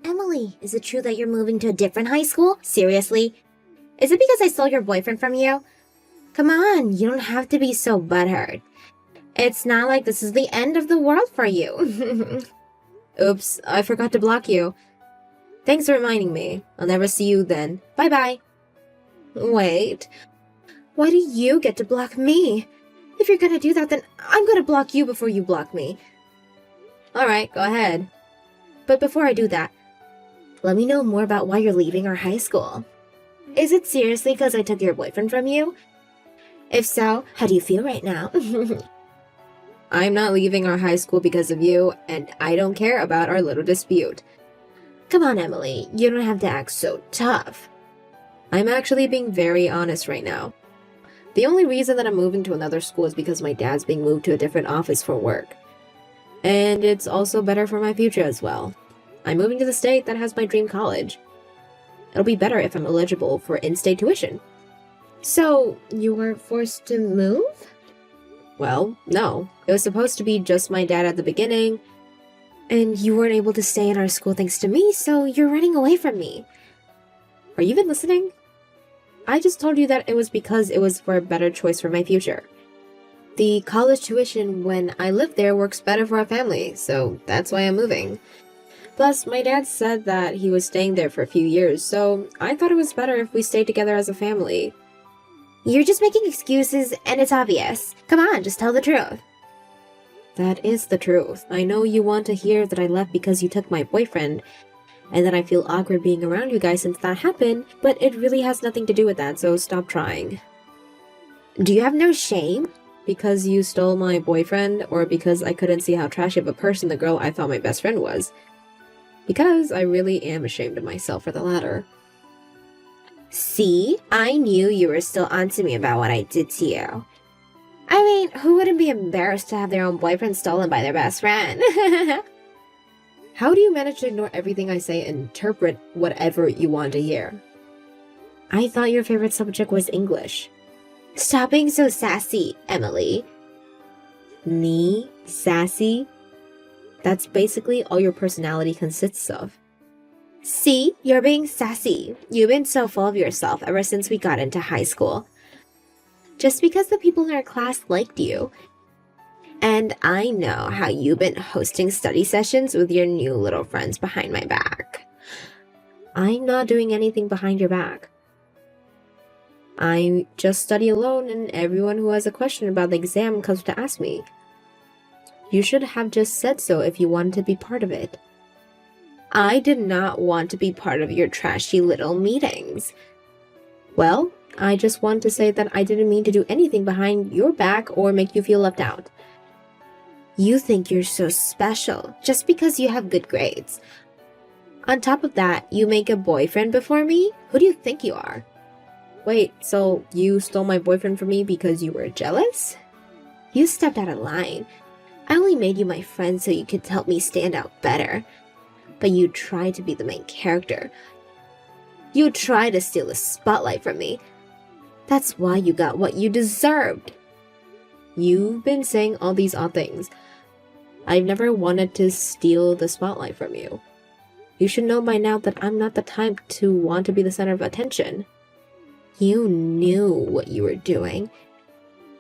Emily, is it true that you're moving to a different high school? Seriously? Is it because I stole your boyfriend from you? Come on, you don't have to be so butthurt. It's not like this is the end of the world for you. Oops, I forgot to block you. Thanks for reminding me. I'll never see you then. Bye-bye. Wait. Why do you get to block me? If you're gonna do that, then I'm gonna block you before you block me. Alright, go ahead. But before I do that, let me know more about why you're leaving our high school. Is it seriously because I took your boyfriend from you? If so, how do you feel right now? I'm not leaving our high school because of you, and I don't care about our little dispute. Come on, Emily, you don't have to act so tough. I'm actually being very honest right now. The only reason that I'm moving to another school is because my dad's being moved to a different office for work. And it's also better for my future as well. I'm moving to the state that has my dream college. It'll be better if I'm eligible for in-state tuition. So, you were forced to move? Well, no. It was supposed to be just my dad at the beginning, and you weren't able to stay in our school thanks to me, so you're running away from me. Are you even listening? I just told you that it was because it was for a better choice for my future. The college tuition when I live there works better for our family, so that's why I'm moving. Plus, my dad said that he was staying there for a few years, so I thought it was better if we stayed together as a family. You're just making excuses, and it's obvious. Come on, just tell the truth. That is the truth. I know you want to hear that I left because you took my boyfriend, and that I feel awkward being around you guys since that happened, but it really has nothing to do with that, so stop trying. Do you have no shame? Because you stole my boyfriend, or because I couldn't see how trashy of a person the girl I thought my best friend was? Because I really am ashamed of myself for the latter. See? I knew you were still onto me about what I did to you. I mean, who wouldn't be embarrassed to have their own boyfriend stolen by their best friend? How do you manage to ignore everything I say and interpret whatever you want to hear? I thought your favorite subject was English. Stop being so sassy, Emily. Me? Sassy? That's basically all your personality consists of. See? You're being sassy. You've been so full of yourself ever since we got into high school. Just because the people in our class liked you. And I know how you've been hosting study sessions with your new little friends behind my back. I'm not doing anything behind your back. I just study alone, and everyone who has a question about the exam comes to ask me. You should have just said so if you wanted to be part of it. I did not want to be part of your trashy little meetings. Well, I just want to say that I didn't mean to do anything behind your back or make you feel left out. You think you're so special just because you have good grades. On top of that, you make a boyfriend before me? Who do you think you are? Wait, so you stole my boyfriend from me because you were jealous? You stepped out of line. I only made you my friend so you could help me stand out better. But you tried to be the main character. You tried to steal the spotlight from me. That's why you got what you deserved. You've been saying all these odd things. I've never wanted to steal the spotlight from you. You should know by now that I'm not the type to want to be the center of attention. You knew what you were doing.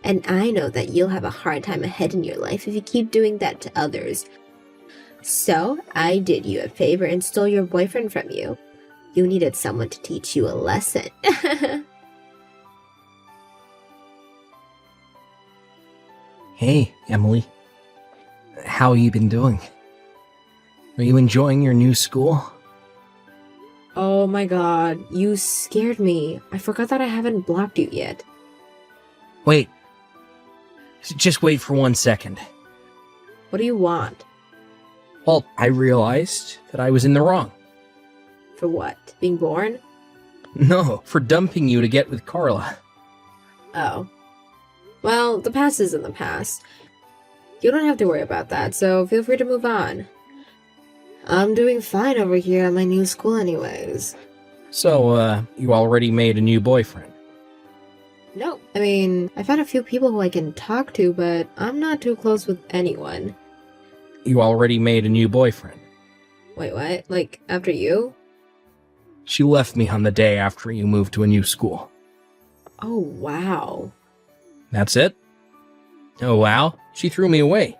And I know that you'll have a hard time ahead in your life if you keep doing that to others. So, I did you a favor and stole your boyfriend from you. You needed someone to teach you a lesson. Hey, Emily. How you been doing? Are you enjoying your new school? Oh my god, you scared me. I forgot that I haven't blocked you yet. Wait. Just wait for 1 second. What do you want? Well, I realized that I was in the wrong. For what? Being born? No, for dumping you to get with Carla. Oh. Well, the past is in the past. You don't have to worry about that, so feel free to move on. I'm doing fine over here at my new school anyways. So, you already made a new boyfriend? No, I mean, I found a few people who I can talk to, but I'm not too close with anyone. You already made a new boyfriend? Wait, what? Like, after you? She left me on the day after you moved to a new school. Oh, wow. That's it? Oh wow, she threw me away.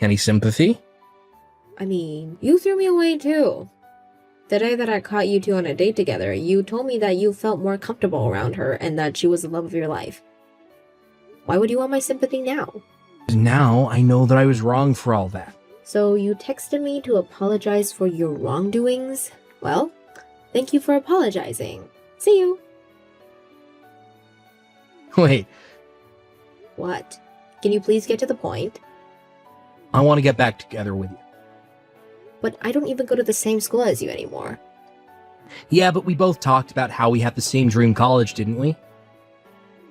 Any sympathy? I mean, you threw me away too. The day that I caught you two on a date together, you told me that you felt more comfortable around her and that she was the love of your life. Why would you want my sympathy now? Now I know that I was wrong for all that. So you texted me to apologize for your wrongdoings? Well, thank you for apologizing. See you. Wait, What? Can you please get to the point? I want to get back together with you. But I don't even go to the same school as you anymore. Yeah, but we both talked about how we had the same dream college, didn't we?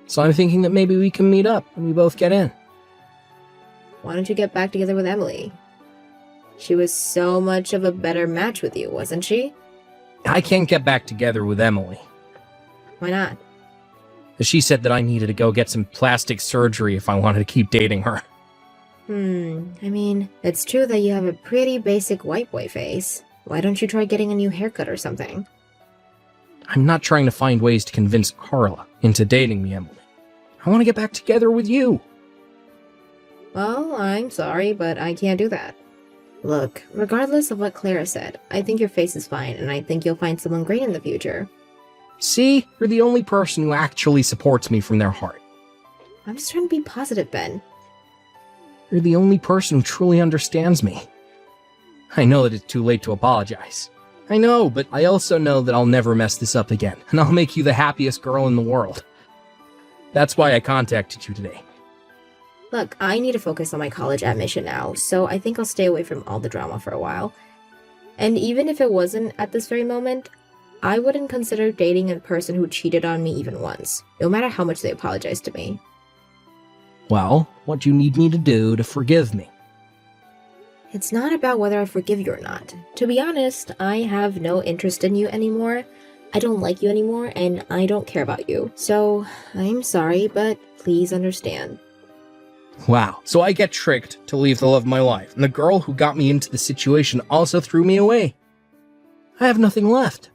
So I'm thinking that maybe we can meet up and we both get in. Why don't you get back together with Emily? She was so much of a better match with you, wasn't she? I can't get back together with Emily. Why not? She said that I needed to go get some plastic surgery if I wanted to keep dating her. I mean, it's true that you have a pretty basic white boy face. Why don't you try getting a new haircut or something? I'm not trying to find ways to convince Carla into dating me, Emily. I want to get back together with you. Well, I'm sorry, but I can't do that. Look, regardless of what Clara said, I think your face is fine, and I think you'll find someone great in the future. See, you're the only person who actually supports me from their heart. I'm just trying to be positive, Ben. You're the only person who truly understands me. I know that it's too late to apologize. I know, but I also know that I'll never mess this up again, and I'll make you the happiest girl in the world. That's why I contacted you today. Look, I need to focus on my college admission now, so I think I'll stay away from all the drama for a while. And even if it wasn't at this very moment, I wouldn't consider dating a person who cheated on me even once, no matter how much they apologize to me. Well, what do you need me to do to forgive me? It's not about whether I forgive you or not. To be honest, I have no interest in you anymore. I don't like you anymore, and I don't care about you. So, I'm sorry, but please understand. Wow, so I get tricked to leave the love of my life, and the girl who got me into the situation also threw me away. I have nothing left.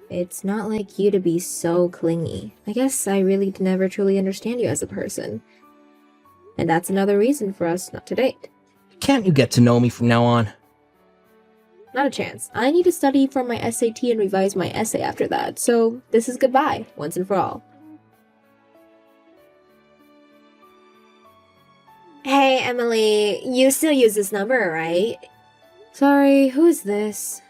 It's not like you to be so clingy. I guess I really never truly understand you as a person. And that's another reason for us not to date. Can't you get to know me from now on? Not a chance. I need to study for my SAT and revise my essay after that, so this is goodbye, once and for all. Hey, Emily, you still use this number, right? Sorry, who's this?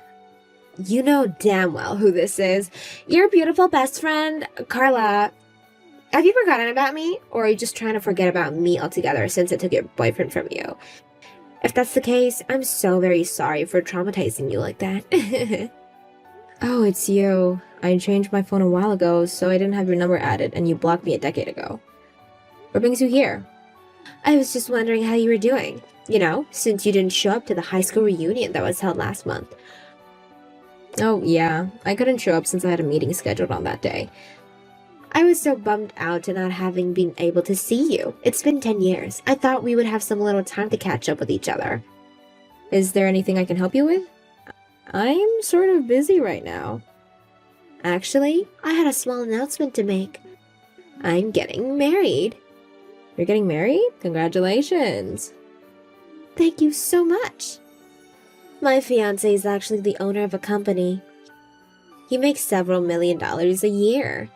You know damn well who this is. Your beautiful best friend, Carla. Have you forgotten about me? Or are you just trying to forget about me altogether since I took your boyfriend from you? If that's the case, I'm so very sorry for traumatizing you like that. Oh, it's you. I changed my phone a while ago, so I didn't have your number added, and you blocked me a decade ago. What brings you here? I was just wondering how you were doing. You know, since you didn't show up to the high school reunion that was held last month. Oh, yeah. I couldn't show up since I had a meeting scheduled on that day. I was so bummed out to not having been able to see you. It's been 10 years. I thought we would have some little time to catch up with each other. Is there anything I can help you with? I'm sort of busy right now. Actually, I had a small announcement to make. I'm getting married. You're getting married? Congratulations. Thank you so much. My fiancé is actually the owner of a company. He makes several $1 million a year.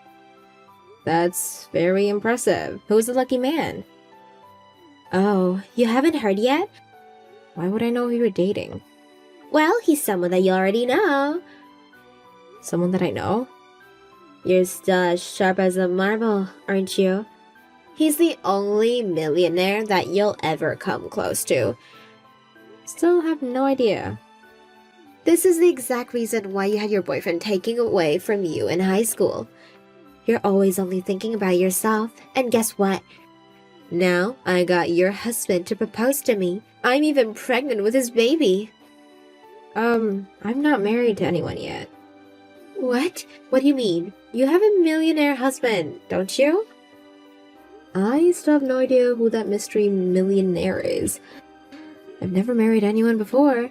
That's very impressive. Who's the lucky man? Oh, you haven't heard yet? Why would I know who you're dating? Well, he's someone that you already know. Someone that I know? You're still as sharp as a marble, aren't you? He's the only millionaire that you'll ever come close to. Still have no idea. This is the exact reason why you had your boyfriend taken away from you in high school. You're always only thinking about yourself, and guess what? Now I got your husband to propose to me. I'm even pregnant with his baby. I'm not married to anyone yet. What? What do you mean? You have a millionaire husband, don't you? I still have no idea who that mystery millionaire is. I've never married anyone before.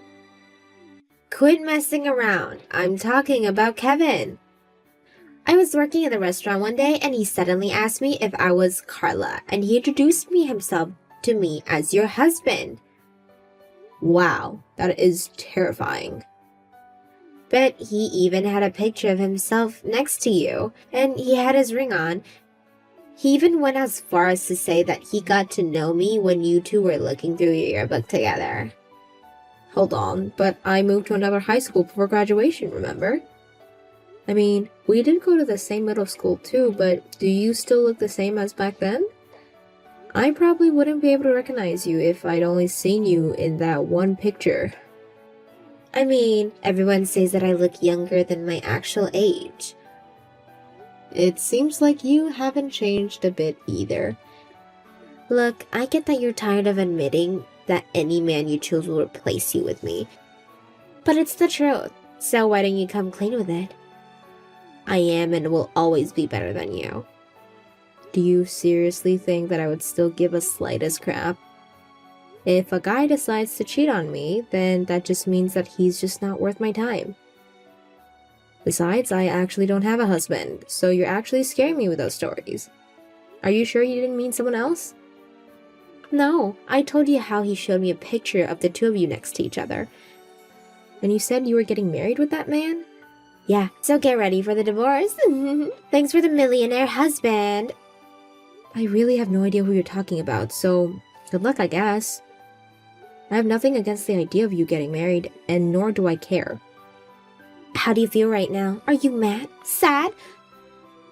Quit messing around. I'm talking about Kevin. I was working at the restaurant one day and he suddenly asked me if I was Carla and he introduced himself to me as your husband. Wow, that is terrifying. But he even had a picture of himself next to you and he had his ring on. He even went as far as to say that he got to know me when you two were looking through your yearbook together. Hold on, but I moved to another high school before graduation, remember? I mean, we did go to the same middle school too, but do you still look the same as back then? I probably wouldn't be able to recognize you if I'd only seen you in that one picture. I mean, everyone says that I look younger than my actual age. It seems like you haven't changed a bit either. Look, I get that you're tired of admitting that any man you choose will replace you with me. But it's the truth, so why don't you come clean with it? I am and will always be better than you. Do you seriously think that I would still give a slightest crap? If a guy decides to cheat on me, then that just means that he's just not worth my time. Besides, I actually don't have a husband, so you're actually scaring me with those stories. Are you sure you didn't mean someone else? No, I told you how he showed me a picture of the two of you next to each other. And you said you were getting married with that man? Yeah, so get ready for the divorce. Thanks for the millionaire husband. I really have no idea who you're talking about, so good luck, I guess. I have nothing against the idea of you getting married, and nor do I care. How do you feel right now? Are you mad? Sad?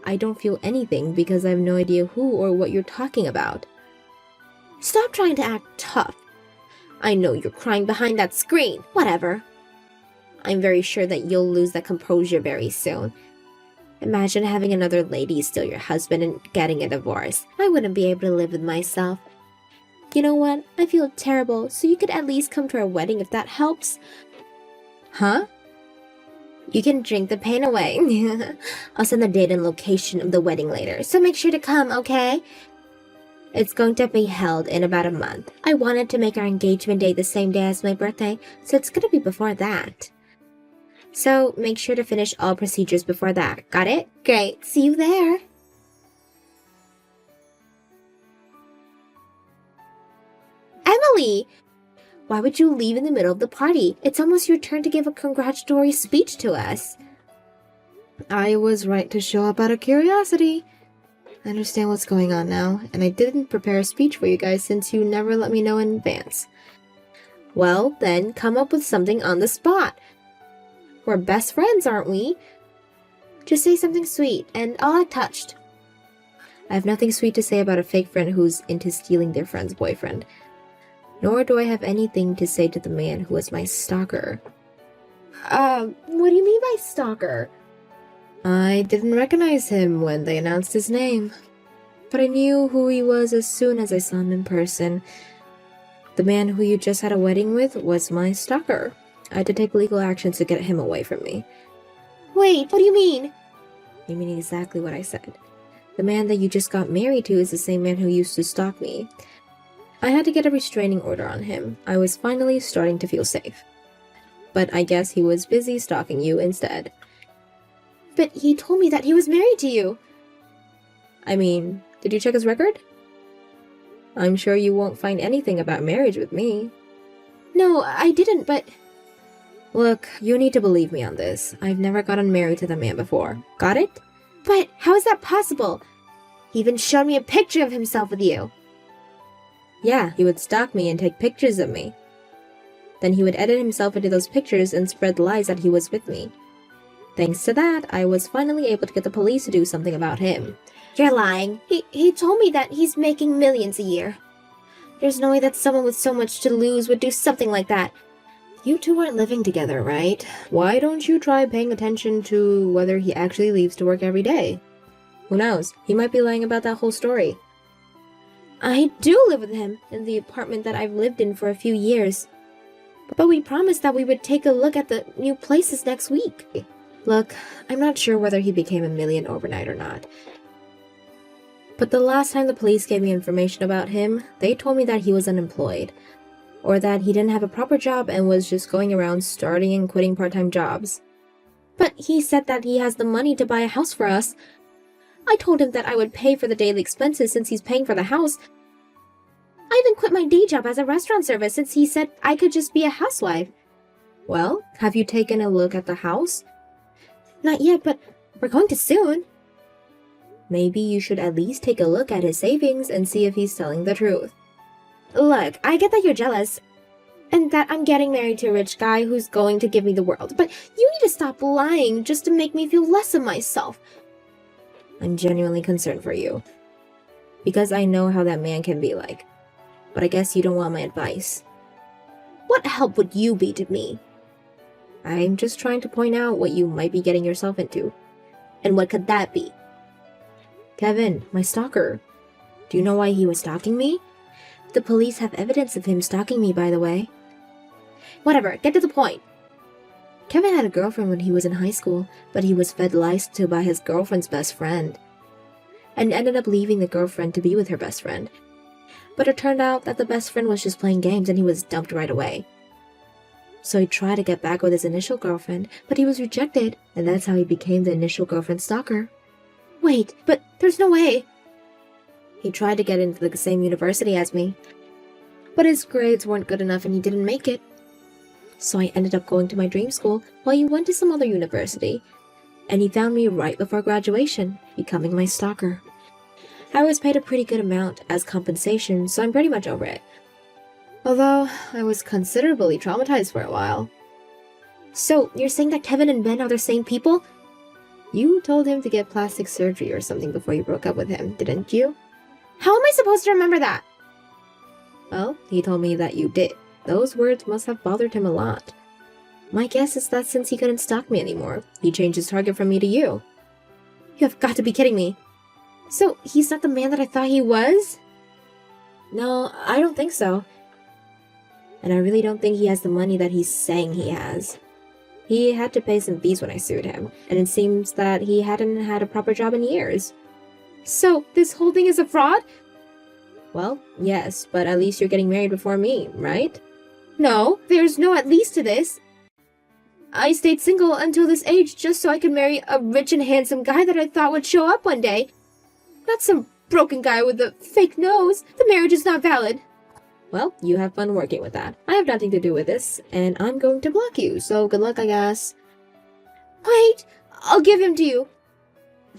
I don't feel anything because I have no idea who or what you're talking about. Stop trying to act tough. I know you're crying behind that screen. Whatever. I'm very sure that you'll lose that composure very soon. Imagine having another lady steal your husband and getting a divorce. I wouldn't be able to live with myself. You know what? I feel terrible, so you could at least come to our wedding if that helps. Huh? You can drink the pain away. I'll send the date and location of the wedding later, so make sure to come, okay? It's going to be held in about a month. I wanted to make our engagement day the same day as my birthday, so it's gonna be before that. So make sure to finish all procedures before that. Got it? Great. See you there. Emily! Why would you leave in the middle of the party? It's almost your turn to give a congratulatory speech to us. I was right to show up out of curiosity. I understand what's going on now, and I didn't prepare a speech for you guys since you never let me know in advance. Well, then come up with something on the spot. We're best friends, aren't we? Just say something sweet, and I'll act touched. I have nothing sweet to say about a fake friend who's into stealing their friend's boyfriend. Nor do I have anything to say to the man who was my stalker. What do you mean by stalker? I didn't recognize him when they announced his name, but I knew who he was as soon as I saw him in person. The man who you just had a wedding with was my stalker. I had to take legal action to get him away from me. Wait, what do you mean? You mean exactly what I said. The man that you just got married to is the same man who used to stalk me. I had to get a restraining order on him. I was finally starting to feel safe. But I guess he was busy stalking you instead. But he told me that he was married to you. I mean, did you check his record? I'm sure you won't find anything about marriage with me. No, I didn't, but... Look, you need to believe me on this. I've never gotten married to the man before. Got it? But how is that possible? He even showed me a picture of himself with you. Yeah, he would stalk me and take pictures of me. Then he would edit himself into those pictures and spread lies that he was with me. Thanks to that, I was finally able to get the police to do something about him. You're lying. He told me that he's making millions a year. There's no way that someone with so much to lose would do something like that. You two aren't living together, right? Why don't you try paying attention to whether he actually leaves to work every day? Who knows? He might be lying about that whole story. I do live with him in the apartment that I've lived in for a few years. But we promised that we would take a look at the new places next week. Look, I'm not sure whether he became a million overnight or not. But the last time the police gave me information about him, they told me that he was unemployed. or that he didn't have a proper job and was just going around starting and quitting part-time jobs. But he said that he has the money to buy a house for us. I told him that I would pay for the daily expenses since he's paying for the house. I even quit my day job as a restaurant servant since he said I could just be a housewife. Well, have you taken a look at the house? Not yet, but we're going to soon. Maybe you should at least take a look at his savings and see if he's telling the truth. Look, I get that you're jealous, and that I'm getting married to a rich guy who's going to give me the world, but you need to stop lying just to make me feel less of myself. I'm genuinely concerned for you, because I know how that man can be like, but I guess you don't want my advice. What help would you be to me? I'm just trying to point out what you might be getting yourself into. And what could that be? Kevin, my stalker. Do you know why he was stalking me? The police have evidence of him stalking me, by the way. Whatever, get to the point. Kevin had a girlfriend when he was in high school, but he was fed lies to by his girlfriend's best friend, and ended up leaving the girlfriend to be with her best friend. But it turned out that the best friend was just playing games and he was dumped right away. So he tried to get back with his initial girlfriend, but he was rejected, and that's how he became the initial girlfriend's stalker. Wait, but there's no way. He tried to get into the same university as me, but his grades weren't good enough and he didn't make it. So I ended up going to my dream school while he went to some other university, and he found me right before graduation, becoming my stalker. I was paid a pretty good amount as compensation, so I'm pretty much over it. Although, I was considerably traumatized for a while. So, you're saying that Kevin and Ben are the same people? You told him to get plastic surgery or something before you broke up with him, didn't you? How am I supposed to remember that? Well, he told me that you did. Those words must have bothered him a lot. My guess is that since he couldn't stalk me anymore, he changed his target from me to you. You have got to be kidding me. So, he's not the man that I thought he was? No, I don't think so. And I really don't think he has the money that he's saying he has. He had to pay some fees when I sued him, and it seems that he hadn't had a proper job in years. So, this whole thing is a fraud? Well, yes, but at least you're getting married before me, right? No, there's no at least to this. I stayed single until this age just so I could marry a rich and handsome guy that I thought would show up one day. Not some broken guy with a fake nose. The marriage is not valid. Well, you have fun working with that. I have nothing to do with this, and I'm going to block you, so good luck, I guess. Wait, I'll give him to you.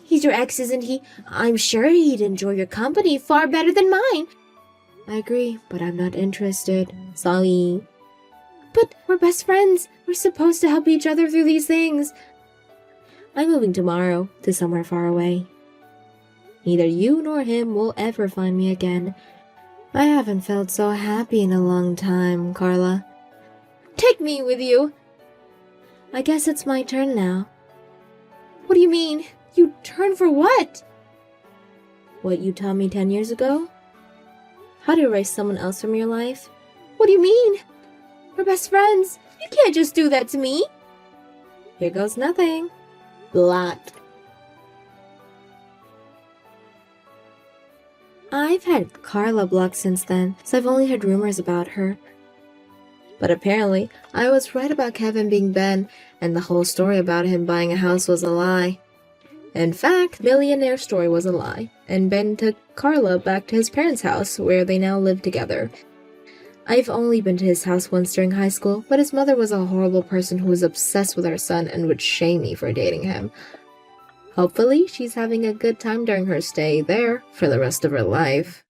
He's your ex, isn't he? I'm sure he'd enjoy your company far better than mine. I agree, but I'm not interested. Sorry. But we're best friends. We're supposed to help each other through these things. I'm moving tomorrow to somewhere far away. Neither you nor him will ever find me again. I haven't felt so happy in a long time, Carla. Take me with you. I guess it's my turn now. What do you mean? You turn for what? What you taught me 10 years ago? How to erase someone else from your life? What do you mean? We're best friends. You can't just do that to me. Here goes nothing. Blocked. I've had Carla blocked since then, so I've only heard rumors about her. But apparently, I was right about Kevin being Ben, and the whole story about him buying a house was a lie. In fact, Millionaire story was a lie, and Ben took Carla back to his parents' house, where they now live together. I've only been to his house once during high school, but his mother was a horrible person who was obsessed with our son and would shame me for dating him. Hopefully, she's having a good time during her stay there for the rest of her life.